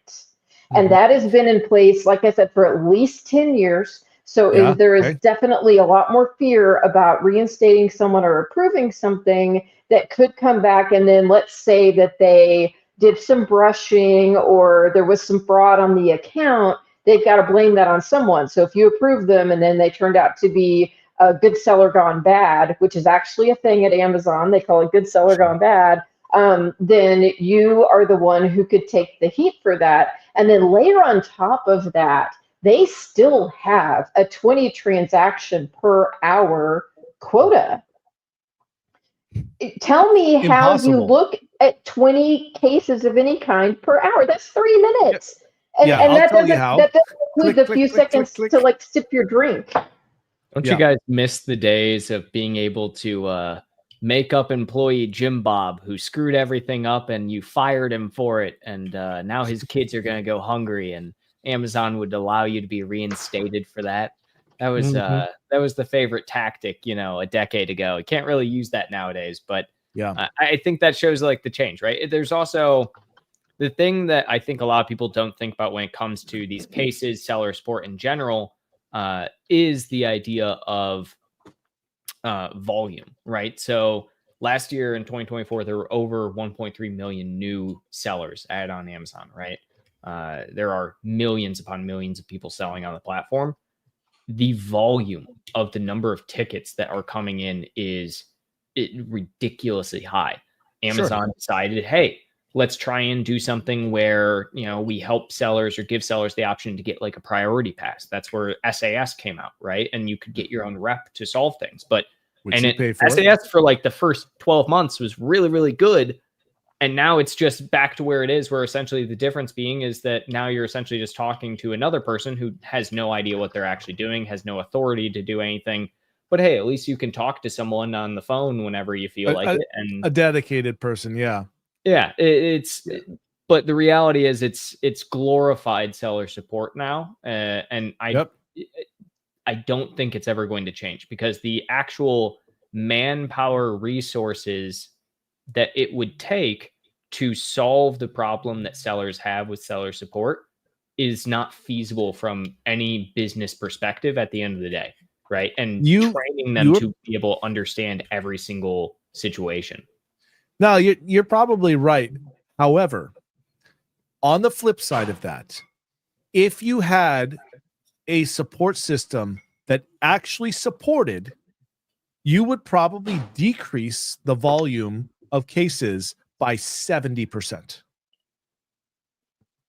And that has been in place, like I said, for at least 10 years. So there is definitely a lot more fear about reinstating someone or approving something that could come back. And then let's say that they did some brushing or there was some fraud on the account, they've got to blame that on someone. So if you approve them and then they turned out to be a good seller gone bad, which is actually a thing at Amazon, they call it good seller gone bad, then you are the one who could take the heat for that. And then later on top of that, they still have a 20 transaction per hour quota. Tell me how you look at 20 cases of any kind per hour. That's 3 minutes. And that doesn't include the few seconds to like sip your drink. Don't you guys miss the days of being able to make up employee Jim Bob who screwed everything up and you fired him for it, and now his kids are going to go hungry and Amazon would allow you to be reinstated for that? That was the favorite tactic, a decade ago. You can't really use that nowadays, but I think that shows like the change, right? There's also the thing that I think a lot of people don't think about when it comes to these cases, seller support in general, is the idea of volume, right? So last year in 2024, there were over 1.3 million new sellers added on Amazon, right? There are millions upon millions of people selling on the platform. The volume of the number of tickets that are coming in is ridiculously high. Amazon decided, hey, let's try and do something where, we help sellers or give sellers the option to get like a priority pass. That's where SAS came out, right? And you could get your own rep to solve things. But SAS for like the first 12 months was really, really good. And now it's just back to where it is, where essentially the difference being is that now you're essentially just talking to another person who has no idea what they're actually doing, has no authority to do anything. But hey, at least you can talk to someone on the phone whenever you feel like it. And a dedicated person. Yeah. Yeah. But the reality is it's glorified seller support now. And I don't think it's ever going to change, because the actual manpower resources that it would take to solve the problem that sellers have with seller support is not feasible from any business perspective at the end of the day, right? And training them to be able to understand every single situation. No, you're probably right. However, on the flip side of that, if you had a support system that actually supported, you would probably decrease the volume of cases by 70%.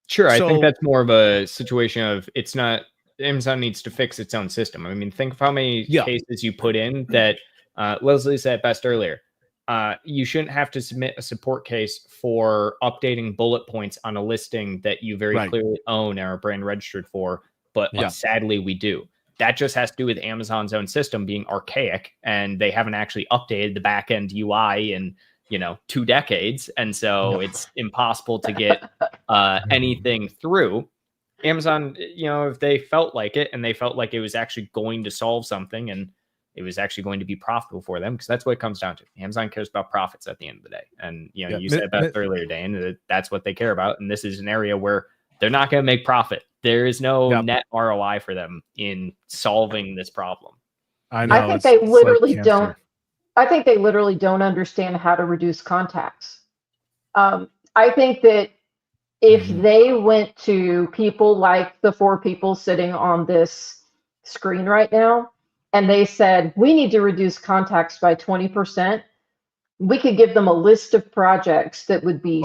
Sure, I think that's more of a situation of it's not Amazon needs to fix its own system. I mean, think of how many cases you put in that Leslie said best earlier. You shouldn't have to submit a support case for updating bullet points on a listing that you very clearly own and are brand registered for, but sadly we do. That just has to do with Amazon's own system being archaic, and they haven't actually updated the back-end UI in 2 decades, and so it's impossible to get anything through. Amazon, if they felt like it and they felt like it was actually going to solve something and it was actually going to be profitable for them, because that's what it comes down to. Amazon cares about profits at the end of the day. And, you said that earlier, Dane, that's what they care about. And this is an area where they're not going to make profit. There is no net ROI for them in solving this problem. I know. I think they literally don't. I think they literally don't understand how to reduce contacts. I think that if they went to people like the 4 people sitting on this screen right now, and they said, we need to reduce contacts by 20%, we could give them a list of projects that would be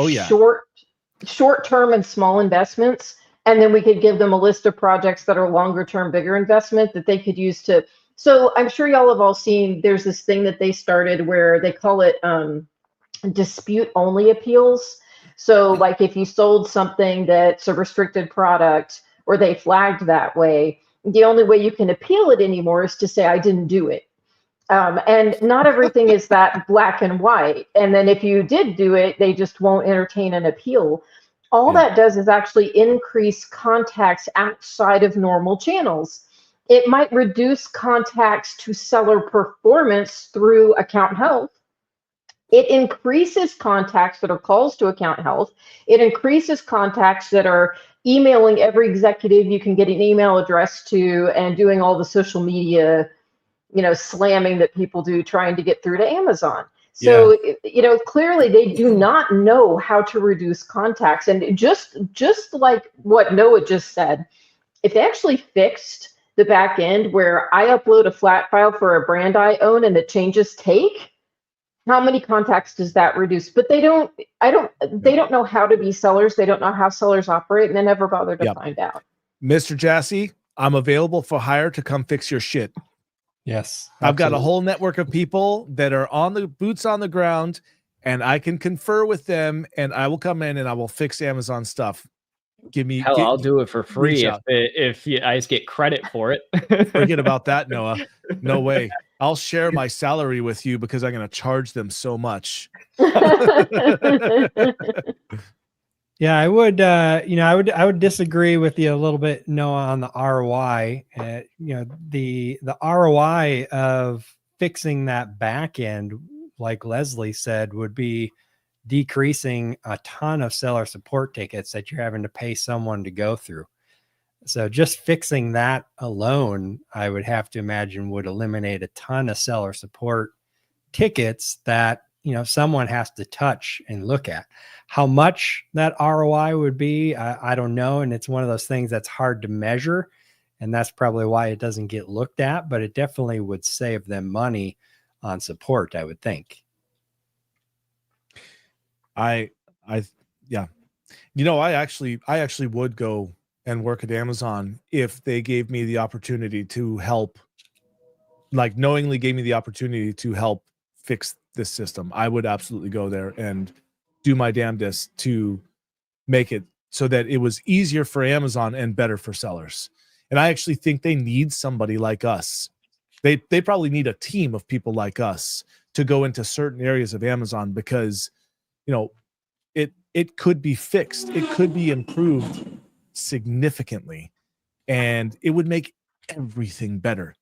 short-term and small investments. And then we could give them a list of projects that are longer-term, bigger investment that they could use to. So I'm sure y'all have all seen, there's this thing that they started where they call it dispute-only appeals. So like if you sold something that's a restricted product or they flagged that way, the only way you can appeal it anymore is to say, I didn't do it. And not everything is that black and white. And then if you did do it, they just won't entertain an appeal. All that does is actually increase contacts outside of normal channels. It might reduce contacts to seller performance through account health. It increases contacts that are calls to account health. It increases contacts that are emailing every executive you can get an email address to and doing all the social media, slamming that people do trying to get through to Amazon. So, clearly they do not know how to reduce contacts. And just like what Noah just said, if they actually fixed the back end where I upload a flat file for a brand I own and the changes take, how many contacts does that reduce? But they don't know how to be sellers. They don't know how sellers operate, and they never bother to find out. Mr. Jassy, I'm available for hire to come fix your shit. Yes. Absolutely. I've got a whole network of people that are on the boots on the ground, and I can confer with them, and I will come in and I will fix Amazon stuff. I'll do it for free if you guys get credit for it. Forget about that, Noah. No way. I'll share my salary with you because I'm going to charge them so much. Yeah, I would. I would disagree with you a little bit, Noah, on the ROI. The ROI of fixing that back end, like Leslie said, would be decreasing a ton of seller support tickets that you're having to pay someone to go through. So just fixing that alone, I would have to imagine would eliminate a ton of seller support tickets that, someone has to touch and look at. How much that ROI would be, I don't know. And it's one of those things that's hard to measure. And that's probably why it doesn't get looked at, but it definitely would save them money on support, I would think. I actually would go and work at Amazon if they gave me the opportunity to help, like knowingly gave me the opportunity to help fix this system. I would absolutely go there and do my damnedest to make it so that it was easier for Amazon and better for sellers. And I actually think they need somebody like us. They probably need a team of people like us to go into certain areas of Amazon because, it could be fixed. It could be improved significantly, and it would make everything better.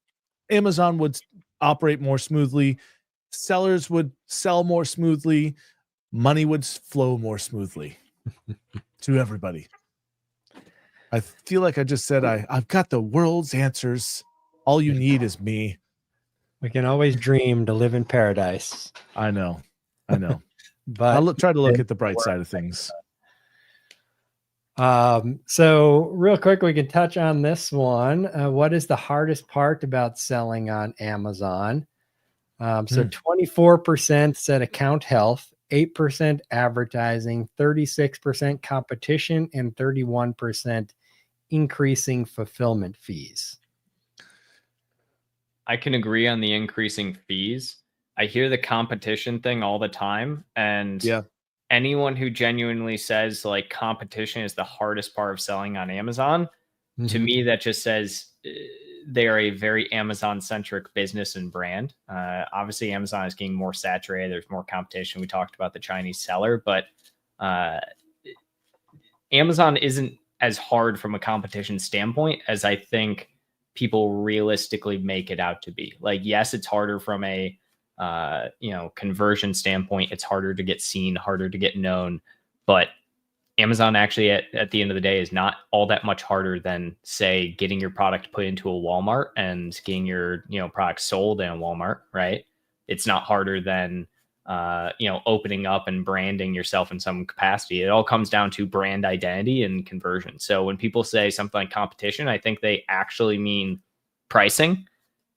Amazon would operate more smoothly. Sellers would sell more smoothly. Money would flow more smoothly to everybody. I feel like I just said I've got the world's answers. All you need is me. We can always dream to live in paradise. I know. But I'll try to look at the bright side of things. So real quick, we can touch on this one. What is the hardest part about selling on Amazon? So 24% said account health, 8% advertising, 36% competition, and 31% increasing fulfillment fees. I can agree on the increasing fees. I hear the competition thing all the time, and anyone who genuinely says like competition is the hardest part of selling on Amazon, to me that just says they are a very Amazon centric business and brand. Obviously Amazon is getting more saturated. There's more competition. We talked about the Chinese seller, but Amazon isn't as hard from a competition standpoint as I think people realistically make it out to be. Like, yes, it's harder from a conversion standpoint. It's harder to get seen, harder to get known, but Amazon actually at the end of the day is not all that much harder than, say, getting your product put into a Walmart and getting your product sold in a Walmart, right? It's not harder than opening up and branding yourself in some capacity. It all comes down to brand identity and conversion. So when people say something like competition, I think they actually mean pricing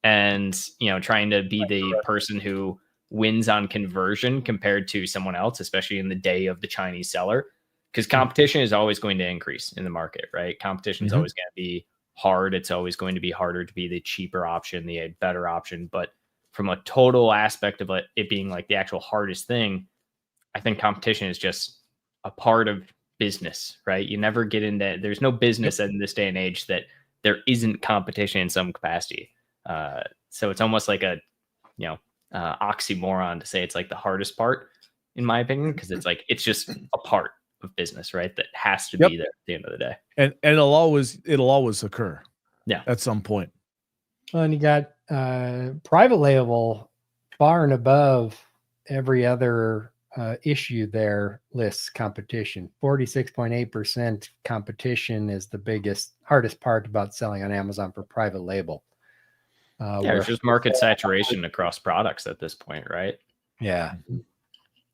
and trying to be the person who wins on conversion compared to someone else, especially in the day of the Chinese seller. Because competition is always going to increase in the market, right? Competition is always going to be hard. It's always going to be harder to be the cheaper option, the better option. But from a total aspect of it being like the actual hardest thing, I think competition is just a part of business, right? You never get into, there's no business in this day and age that there isn't competition in some capacity. So it's almost like a, oxymoron to say it's like the hardest part, in my opinion, because it's like, it's just a part of business, right? That has to be there at the end of the day. And it'll always occur. Yeah. At some point. Well, and you got private label far and above every other issue there lists competition. 46.8% competition is the hardest part about selling on Amazon for private label. It's just market saturation across products at this point, right? Yeah.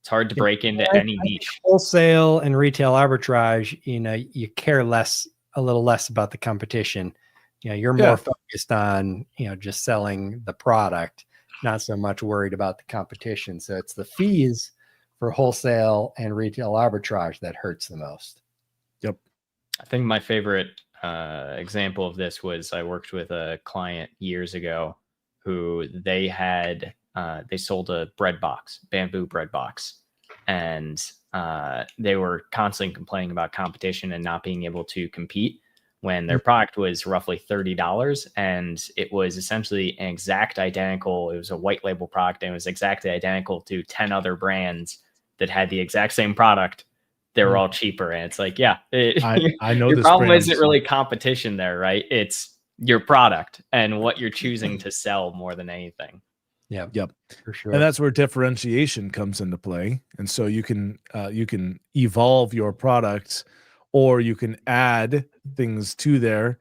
It's hard to break into any niche. Wholesale and retail arbitrage, you care a little less about the competition. You're more focused on, just selling the product, not so much worried about the competition. So it's the fees for wholesale and retail arbitrage that hurts the most. Yep. I think my favorite example of this was I worked with a client years ago who they sold a bamboo bread box. And they were constantly complaining about competition and not being able to compete when their product was roughly $30. And it was essentially an exact identical. It was a white label product and it was exactly identical to 10 other brands that had the exact same product. They were all cheaper. And it's like, I know your this problem brand. isn't really competition there, right? It's your product and what you're choosing to sell more than anything. Yep. For sure. And that's where differentiation comes into play. And so you can evolve your products, or you can add things to there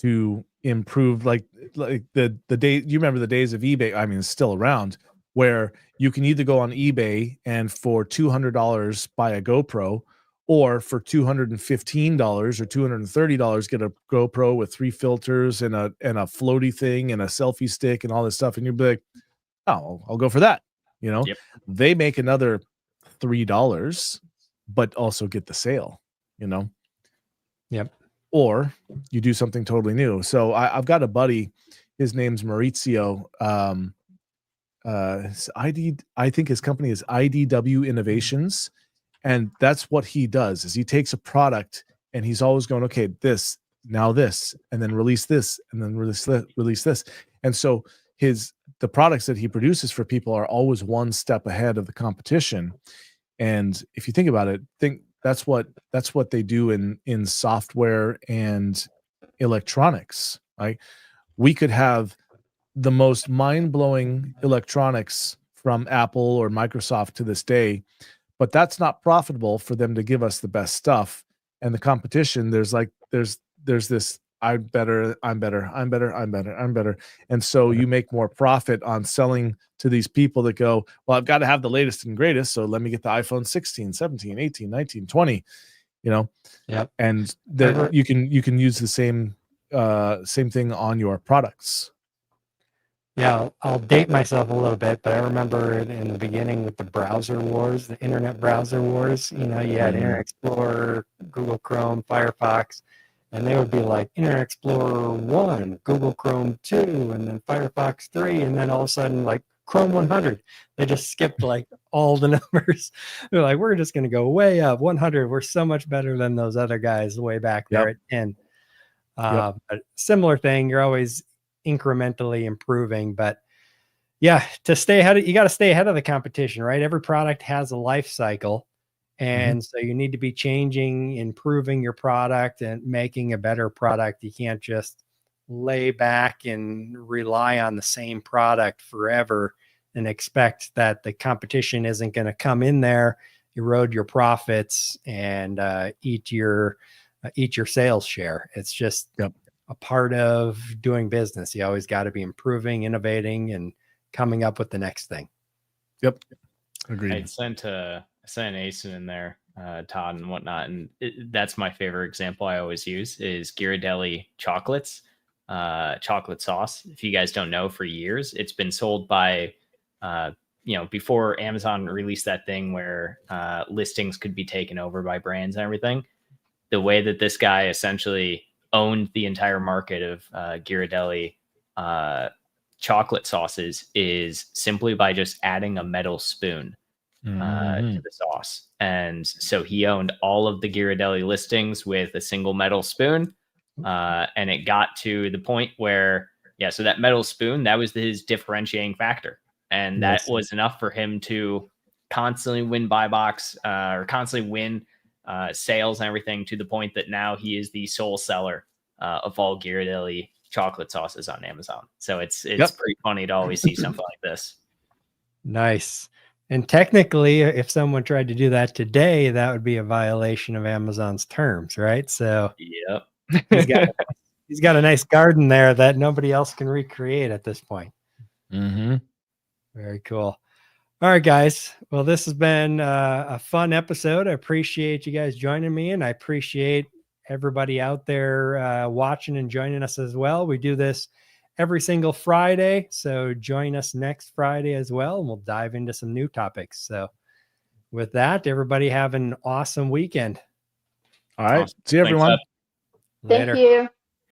to improve, like the day, you remember the days of eBay, I mean, it's still around, where you can either go on eBay and for $200 buy a GoPro, or for $215 or $230 get a GoPro with 3 filters and a floaty thing and a selfie stick and all this stuff. And you'd be like, oh, I'll go for that. They make another $3, but also get the sale, Yep. Or you do something totally new. So I've got a buddy, his name's Maurizio. I think his company is IDW Innovations. And that's what he does, is he takes a product and he's always going, okay, this, now this, and then release this, and then release this. And so the products that he produces for people are always one step ahead of the competition. And if you think about it, that's what they do in software and electronics, right? We could have the most mind-blowing electronics from Apple or Microsoft to this day, but that's not profitable for them to give us the best stuff and the competition, there's this I'm better. And so you make more profit on selling to these people that go, well, I've got to have the latest and greatest. So let me get the iPhone 16, 17, 18, 19, 20, Yep. And that you can use the same thing on your products. Yeah, I'll date myself a little bit, but I remember in the beginning with the browser wars, the internet browser wars, you had Internet Explorer, Google Chrome, Firefox, and they would be like Internet Explorer 1, Google Chrome 2, and then Firefox 3, and then all of a sudden like Chrome 100. They just skipped like all the numbers. They're like, we're just going to go way up 100. We're so much better than those other guys way back there at 10. But similar thing, you're always incrementally improving, but yeah, to stay ahead you got to stay ahead of the competition, right? Every product has a life cycle, and so you need to be changing, improving your product and making a better product. You can't just lay back and rely on the same product forever and expect that the competition isn't going to come in there, erode your profits, and eat your sales share. It's just a part of doing business. You always got to be improving, innovating, and coming up with the next thing. Yep. Agreed. I sent Asen in there, Todd and whatnot. And that's my favorite example I always use is Ghirardelli chocolates, chocolate sauce. If you guys don't know, for years, it's been sold by, before Amazon released that thing where listings could be taken over by brands and everything. The way that this guy essentially owned the entire market of Ghirardelli chocolate sauces is simply by just adding a metal spoon to the sauce. And so he owned all of the Ghirardelli listings with a single metal spoon. And it got to the point where, so that metal spoon, that was his differentiating factor. And that was enough for him to constantly win buy box or constantly win sales and everything, to the point that now he is the sole seller of all Ghirardelli chocolate sauces on Amazon. So it's pretty funny to always see something like this. Nice. And technically, if someone tried to do that today, that would be a violation of Amazon's terms, right? So he's got a nice garden there that nobody else can recreate at this point. Very cool. All right, guys. Well, this has been a fun episode. I appreciate you guys joining me, and I appreciate everybody out there watching and joining us as well. We do this every single Friday, so join us next Friday as well, and we'll dive into some new topics. So with that, everybody have an awesome weekend. All right. See you, everyone. Thank you.